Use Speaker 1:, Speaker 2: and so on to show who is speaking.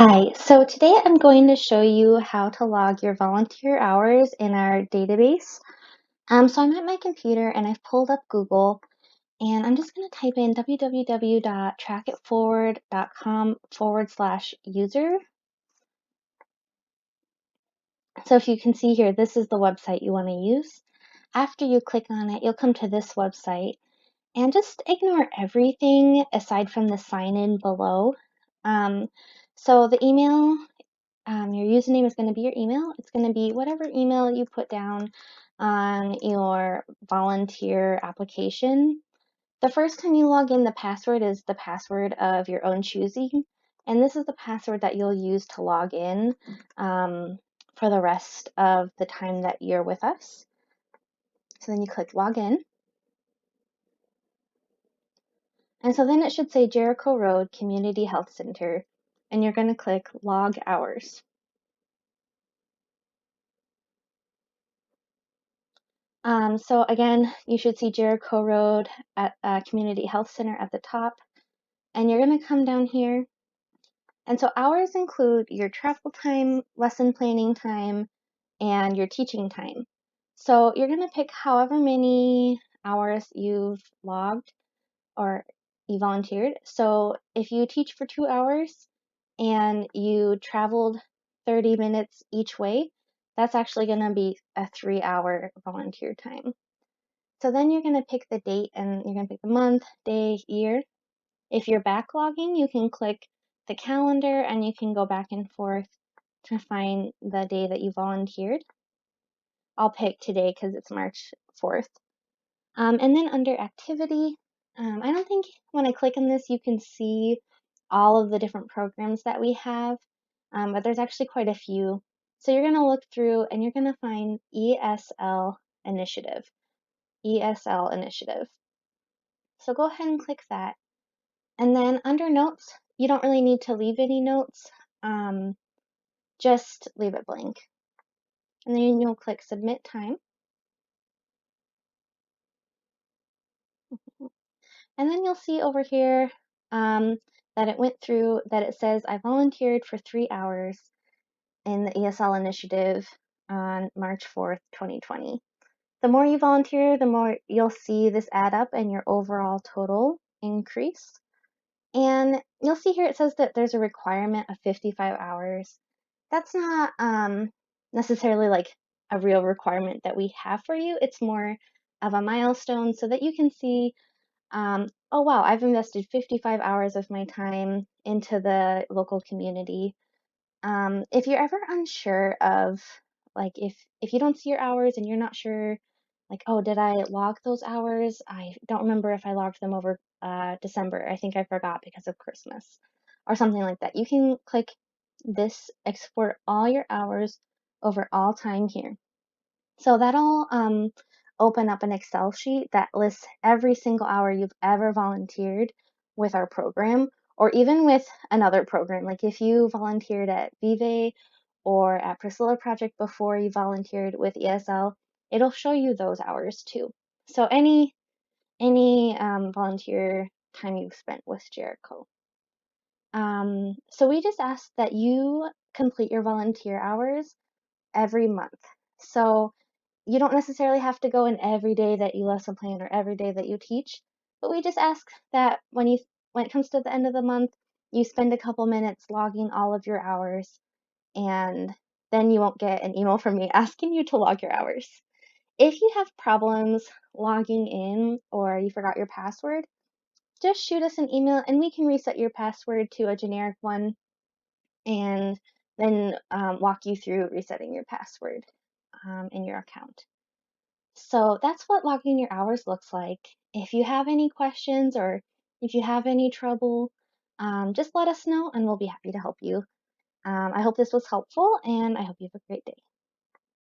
Speaker 1: Hi, so today I'm going to show you how to log your volunteer hours in our database. So I'm at my computer and I've pulled up Google and I'm just going to type in www.trackitforward.com/user. So if you can see here, this is the website you want to use. After you click on it, you'll come to this website and just ignore everything aside from the sign in below. So the email. Your username is going to be your email. It's going to be whatever email you put down on your volunteer application. The first time you log in, the password is the password of your own choosing. And this is the password that you'll use to log in for the rest of the time that you're with us. So then you click login. And so then it should say Jericho Road Community Health Center. And you're going to click log hours. So again, you should see Jericho Road at Community Health Center at the top, and you're going to come down here. And so hours include your travel time, lesson planning time, and your teaching time. So you're going to pick however many hours you've logged or you volunteered. So if you teach for 2 hours and you traveled 30 minutes each way, that's actually going to be a 3-hour volunteer time. So then you're going to pick the date and you're going to pick the month, day, year. If you're backlogging, you can click the calendar and you can go back and forth to find the day that you volunteered. I'll pick today because it's March 4th. And then under activity, I don't think when I click on this, you can see all of the different programs that we have, but there's actually quite a few. So you're going to look through and you're going to find ESL Initiative. ESL Initiative. So go ahead and click that. And then under notes, you don't really need to leave any notes. Just leave it blank. And then you'll click submit time. And then you'll see over here that it went through, that it says I volunteered for 3 hours in the ESL Initiative on March 4th, 2020. The more you volunteer, the more you'll see this add up and your overall total increase. And you'll see here it says that there's a requirement of 55 hours. That's not necessarily like a real requirement that we have for you. It's more of a milestone so that you can see, oh wow, I've invested 55 hours of my time into the local community. If you're ever unsure of, like, if you don't see your hours and you're not sure, like, oh, did I log those hours? I don't remember if I logged them over December. I think I forgot because of Christmas or something like that. You can click this export all your hours over all time here. So that'll open up an Excel sheet that lists every single hour you've ever volunteered with our program, or even with another program. Like if you volunteered at Vive or at Priscilla Project before you volunteered with ESL, it'll show you those hours too. So any volunteer time you've spent with Jericho. So we just ask that you complete your volunteer hours every month. So you don't necessarily have to go in every day that you lesson plan or every day that you teach, but we just ask that when it comes to the end of the month, you spend a couple minutes logging all of your hours, and then you won't get an email from me asking you to log your hours. If you have problems logging in or you forgot your password, just shoot us an email and we can reset your password to a generic one and then walk you through resetting your password in your account. So that's what logging your hours looks like. If you have any questions or if you have any trouble, just let us know and we'll be happy to help you. I hope this was helpful and I hope you have a great day.